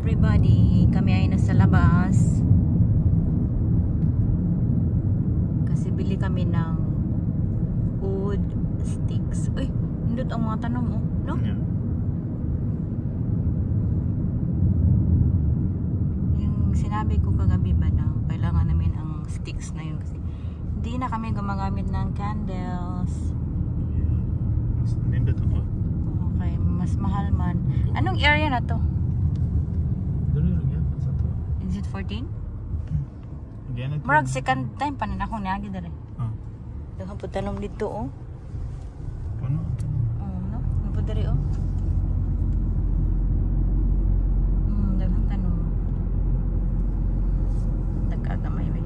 everybody, kami ay nasa labas kasi bili kami ng wood sticks. Uy, nindot ang mga tanong mo, no? Yeah. Yung sinabi ko kagabi ba na kailangan namin ang sticks na yun kasi hindi na kami gumagamit ng candles. Mas nindot ako. Okay, mas mahal man. Anong area na to? Dali lang yan. Sa to. Is it 14? Again, ito. Marag second time pa na akong niagi dali. Ah. Daghang po tanong dito oh. Puno. Oh, no? Ano po dali oh? Daghang tanong. Nagkagamay ba?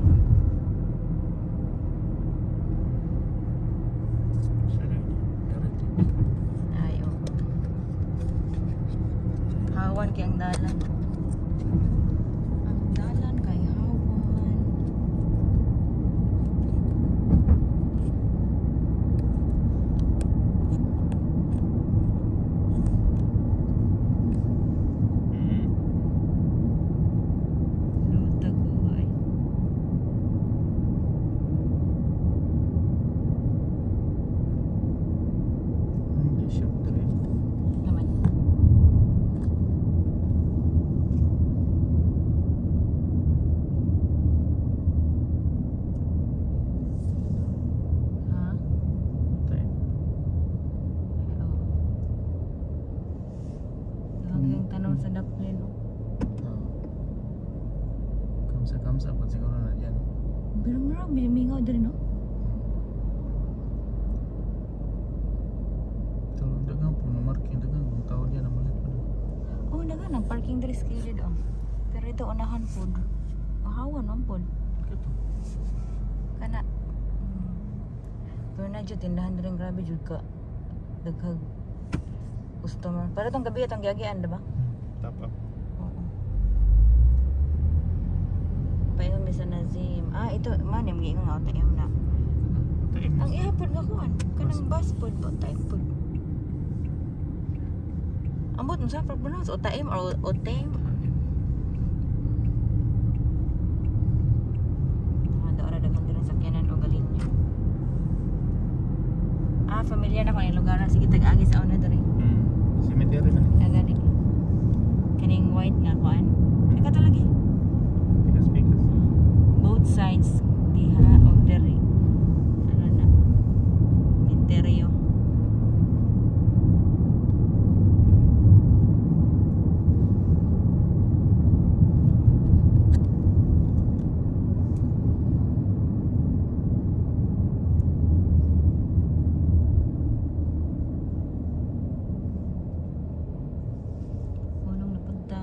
Sorry. Direct. Ay, oh. Hawan kay ang dalan. Ang dalan kay hawan. Luta ko ay. Hindi siya. Dali. Naman. Ha? Tayo. Hanggang tanong sa daplin. Kamsa-kamsa pa siguro na yan. Pero marami binimingaw din, no? Ito, dagang po na marking. Dagang kung tawad yan na malit pa na. Oh, naga nang parking diri skilled oh. Pero ito unahan pod. Mahawan man pod. Ito. Kana. Pero na jud tindahan diri grabe jud ka. Daghag customer. Pero tong gabi atong giagian, diba? Top up. Oo. Paingon mi sa Nazim. Ah, ito man yung giingon nga OTM na. Tayo. Ang ihapod nga kuan, kanang bus pod po type pod. Ambot unsa pa pronounce OTM or OTM? Ada daghan diri sa sakyanan o galinyo. Ah, familiar na ko ni lugar na sige tag-agi sa una diri. Cemetery man. Agad kaning white nga kuan. Ay katalagi. Pikas-pikas. Both sides diha of diri. Ano na? Cemetery. Unong napunta.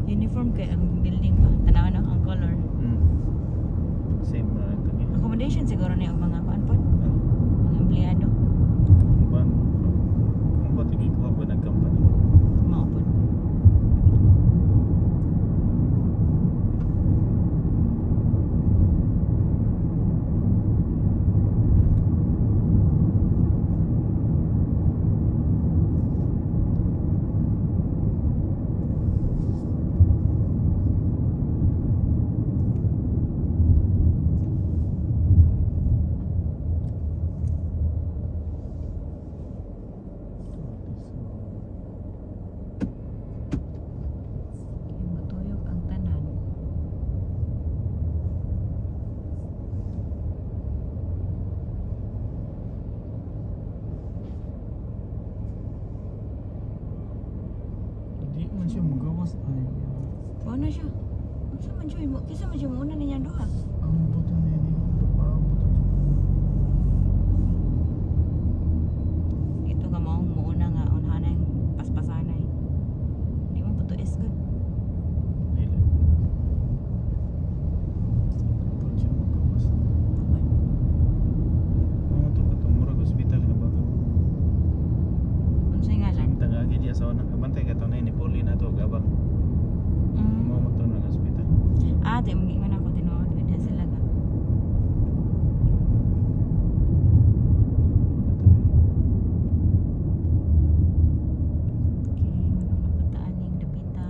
Uniform kay ang building ba? Tanawan no ang color. Same na ito niya. Accommodation siguro ni ang mga kuan pod, mga empleyado. Kung ba tingin ko ba nag-company? Mao pod. Matuyog ang tanan. Hindi man siya magawas. Ay, Kuha na siya. Unsa man siya mo? Kisa man siya muna niya duha. ang buto na yun. Paabot ito. Ito nga maong muuna nga unhanay paspasanay. Di mo puto is good. Dili. Ito siya magawas. Mga ito katumurag hospital ka ba ito? Unsay ngalan? Tagagi diya sa unang kabantay ka ito na ni Pauline na ito. Gabang. Mga ito ng hospital. Ate, mag-iwan ako. Tinuod ko dyan sila ga. Okay, manong napuntaan yung dapita.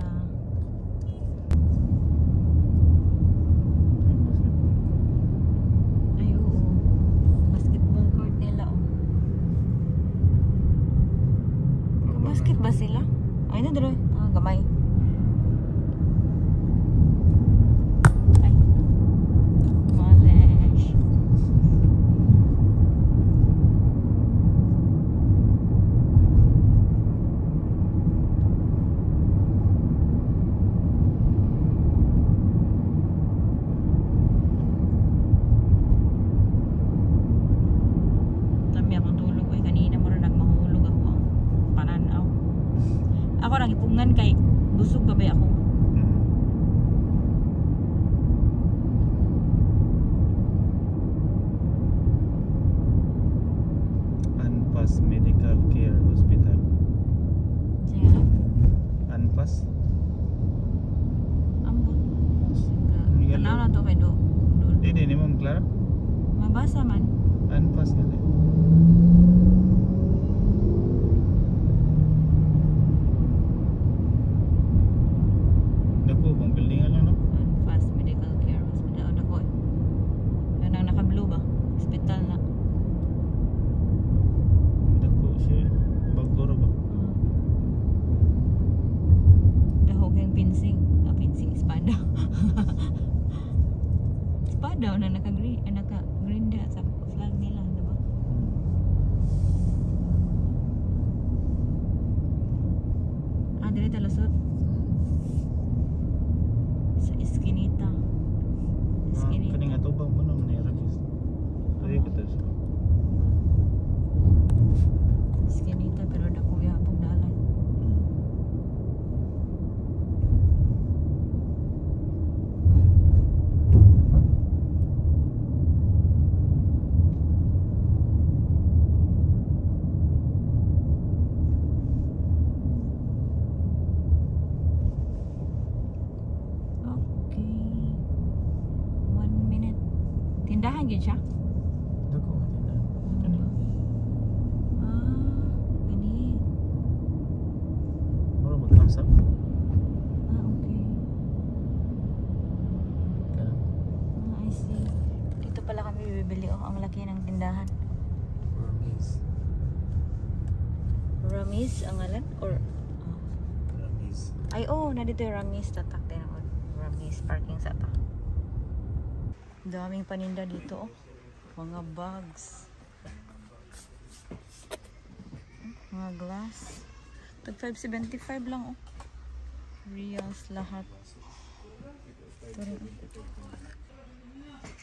Ay, oo. Basketball court nila, oh. Basket ba sila? Ay, na dito. Ah, gamay. Ay. Malish. Lami akong tulog. Ay, kanina mo rin nagmahulog ako. Pananaw. Ako nagipungan kay busog ba ako. Anpas Medical Care Hospital. Sige lang. Anpas? Ambot. Yellow. Tanaw na to kay Do. Hindi ni Ma'am Clara. Mabasa man. Anpas yun eh. Dako, bang building lang no? Fast Medical Care Hospital. O dako. Yan ang naka-blue ba? Hospital na. Dako siya. Bagoro ba? Dahog yung pinsing. Ah, pinsing. Espada. Espada o na naka-green da sa flag nila. Diba? Ah, dili talusot. Sa Eskinita. Eskinita. Kaning atubang mo naman ni Ramis. Ay ko tas. Eskinita pero dako yapong dalan. Okay. 1 minute. Tindahan yun siya? Dako na. Kani. Ah, gani. Mura magkamsa. Ah, okay. Kana. Ah, I see. Dito pala kami bibili. Oh, ang laki ng tindahan. Ramis. Ramis ang ngalan? Or Ramis. ay, oh, na dito yung Ramis. Tatak din ako. Ramis parking sa ta. Daming paninda dito, oh. Mga bags. Mga glass. Tag 5.75 lang, oh. Reals lahat. Ito rin.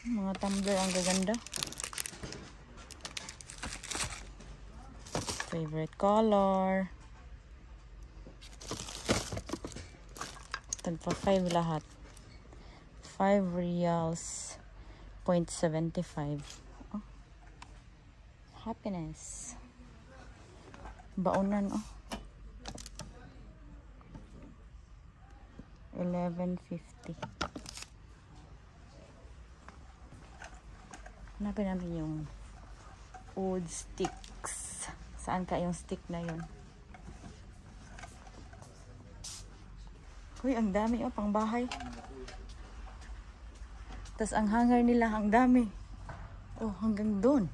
Mga tumbler ang gaganda. Favorite color. Tagpa 5 lahat. 5 reals. 0.75. Oh. Happiness. Baonan, oh. 11.50. Hanapin namin yung wood sticks. Saan ka yung stick na yun? Uy, ang dami, oh, pang bahay. Tapos ang hanger nila, ang dami. Oh, hanggang doon.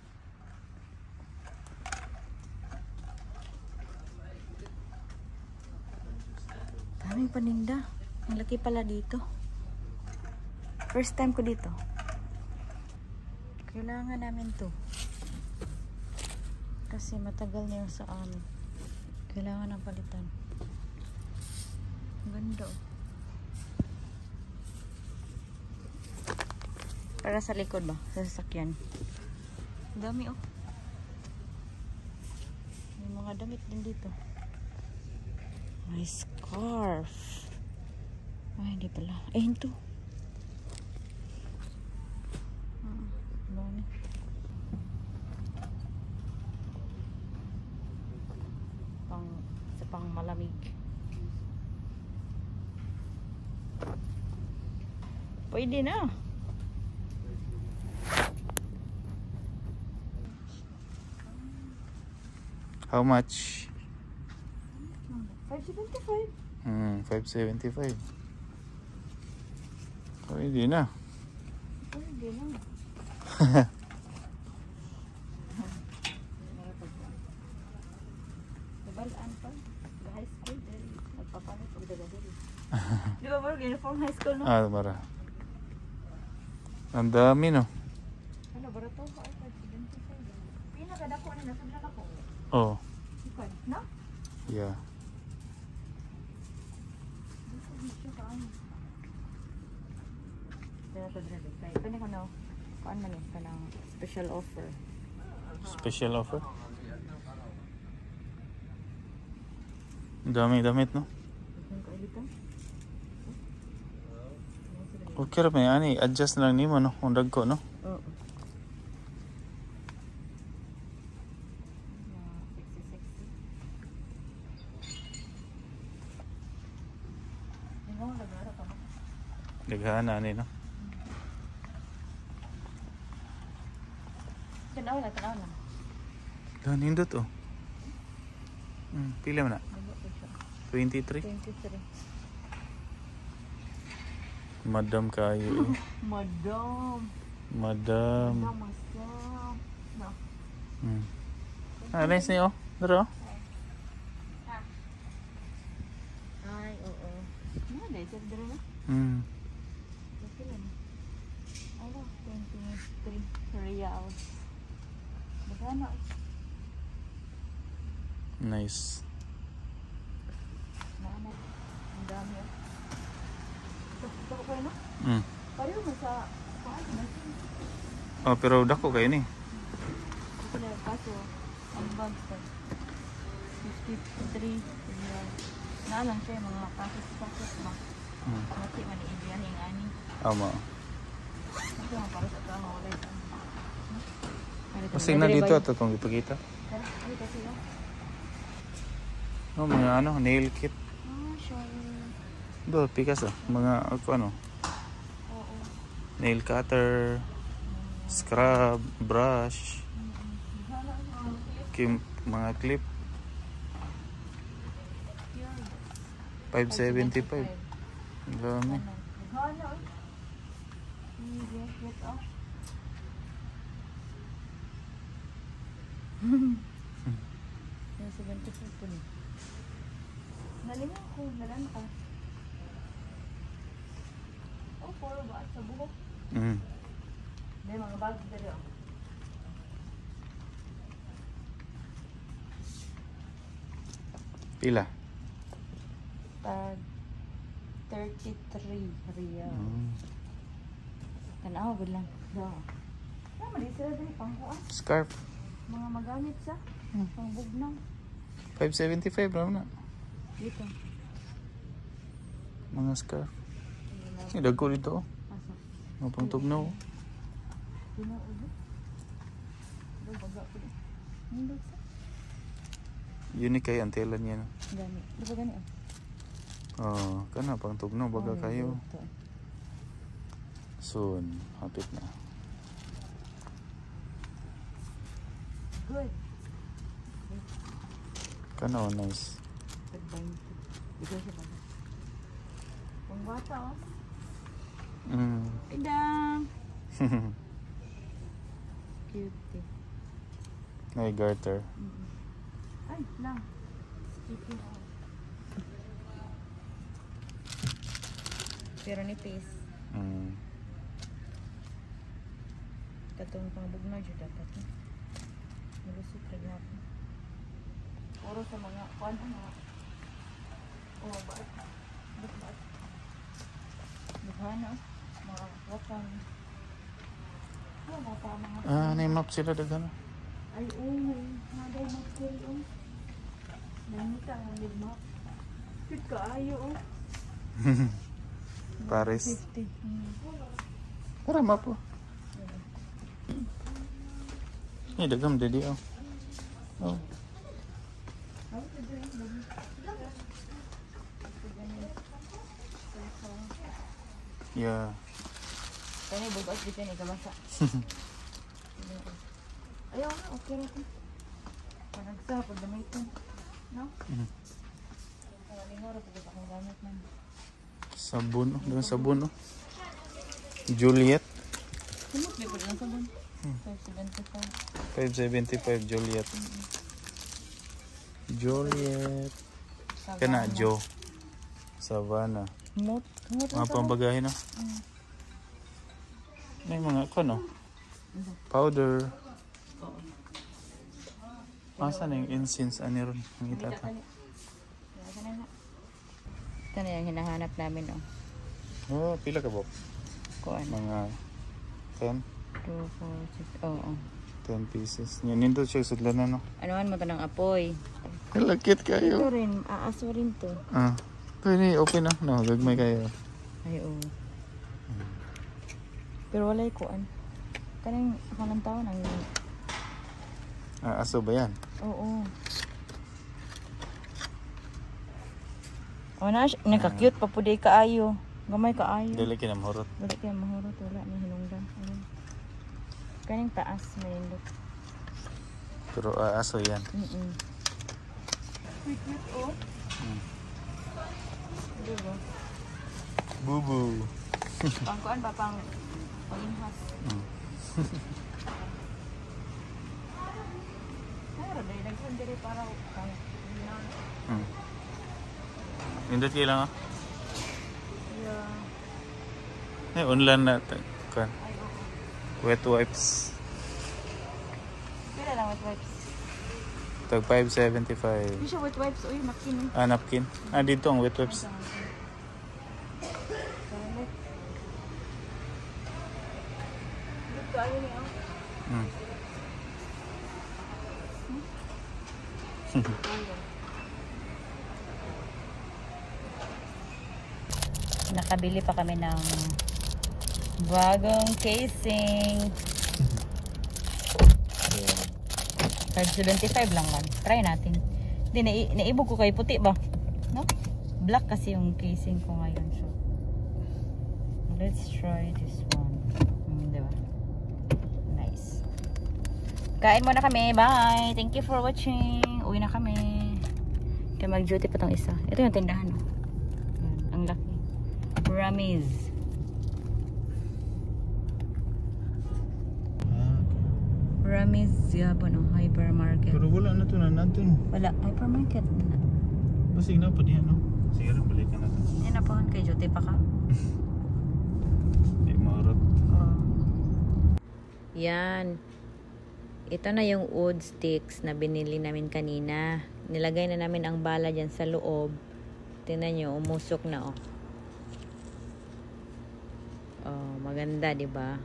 Daming paninda. Ang laki pala dito. First time ko dito. Kailangan namin to. Kasi matagal na yung sa amin. Kailangan ng palitan. Ganda, oh. Para sa likod ba? Sa sasakyan. Dami, oh. May mga damit din dito. May scarf. Ay, hindi pala. Eh, ito. Dami. Sa pang malamig. Pwede na. How much? 575. 575. Pwede na. Pwede na. Nabalaan pa. Sa high school, dahil nagpapalit o dagadali. Di ba bro, uniform high school, no? Mara. Ang dami, no? Ano, barato ko ay 575. Pinakadako na nasablan ako. Oh, Ikon, no? yeah. Kaya ito dito. Kaya ko na, kuan man yun, kanang special offer. Special offer. Ang dami damit, no? Ikon ko dito. Okay ra may ani, adjust na lang nimo, no? Kung dagko, no? Oo. Daghan na ani, no? Tanaw na, tanaw na. Dahil nindot, oh. Pila mo na? 23? 23. Madam kayo, eh. Madam. Madam. Masam. No. Nice niyo, oh. Daro. Ay, oo. Ano, dahil siya dito na? Okay lang. Ano, 23 reals. Magkano? Nice. Naanap. Ang dami. Ito ko pa, no? Pareho mo sa paano na siya. Oh, pero dako kayo ni. Ito na, kaso, ang bags pa. 53 reals. Naalang siya yung mga packets mo. Mati man i-Indian yung ani. Ama. Ito nga para sa trabaho. Wala ito. Kasi na dito at itong ipakita. Ano kasi yun? Oh, mga ano, nail kit. Sure. Do, pikas ah. Mga ano, Oo. nail cutter, scrub, brush, mga clip. 575. Ang dami. Ano? Get off. Yung 75 po niya. Nalingan ko, nalan ka. Oh, puro ba sa buhok? May mga bags dali oh. Pila? Tag 33 real. Tanaw, good lang. Do. Ah, mali sila dali pangkuan. Scarf. Mga magamit sa pangbugnaw. 575 naman na. Dito. Mga scarf. Dagko dito, oh. Asa? Mga pangtugnaw. Dino ulo. Do baga ko di. Nindot sa. Unique kay antelan niya, no? Gani. Di ba gani ah? Oh, kana pangtugnaw baga kayo. Soon, hapit na. Good. Kana, oh, nice. Good bang. Bigay siya ba? Pangbata oh. Idang. Cute. May garter. Ay, lang. Speaking of. Pero nipis. Katong pangbugnaw dyan dapat. Malusot ka natin. Puro sa mga kuan ano. Oh, ba't? Ba't? Buhana. Mga wakang. Wala pa mga. Na-map sila daghan. Ay, oo. Naday mag-kill, oh. Nanita ang map. Cute ka, ayo, oh. Paris. 50. Para map, oh. Ni dagam dedi, oh. Oh. Yeah. Kaya bugas dito ni kabasa. Ayaw na, okay na ito. Panagsa, pag gamitin. No? Kalingoro, pag akong gamit man. Sabon, doon sabon, no? Juliet. Sumot, may pwede ng sabon. 575. 575 Juliet. Juliet. Kana, Jo. Savannah. Humot. Humot Mga pambagahe, no? May mga, no? Powder. Masa na yung incense, ani ron? Ang itata. Ito na yung hinahanap namin, oh. Oh, pila ka, Bok? Kuan. Mga 10? 2, 4, 6, oo. 10 pieces. Yan, nindot siya sudlan na, no? Anuhan mo ito ng apoy. Kalakit kayo. Ito rin, aaso rin to. Ah, ito ni okay na. No, gagmay kayo. Ay, oo. Pero walay kuan. Kanang ako ng taon ang... Ah, aso ba yan? Oo. O na, nagka-cute pa po di kaayo. Gamay kaayo. Dili kinamhurot. Wala kaya mahurot, wala ni hinungdan. Ayun. Kaning taas malindot. Pero aso yan. Cute oh. Diba? Bubu. Pangkuan ba pang panginhas? Pero dahil nagsandiri para pang Nindot kayo lang, ah. yeah. Eh, online na. Kan. Ay, oo. Wet wipes. Pila lang wet wipes? Tag 575. Hindi siya wet wipes. Uy, napkin eh. Ah, napkin. Ah, dito ang wet wipes. Dito ayun eh. Nakabili pa kami ng bagong casing. 575 lang man. Try natin. Hindi, naibog ko kay puti ba? No? Black kasi yung casing ko ngayon. So, let's try this one. Diba? Nice. Kain muna kami. Bye! Thank you for watching. Uwi na kami. Kaya mag-duty pa tong isa. Ito yung tindahan. Oh. Ang laki. Ramiz. Ramiz Gabon, no? Hypermarket. Pero wala na to na natin. Wala, hypermarket na. Basig na pa diyan, no? Sige rin, balikan natin. Yan na po, kay duty pa ka. Di mahurot. Oh. Yan. Ito na yung wood sticks na binili namin kanina. Nilagay na namin ang bala dyan sa loob. Tingnan nyo, umusok na, oh. Oh, maganda, di ba?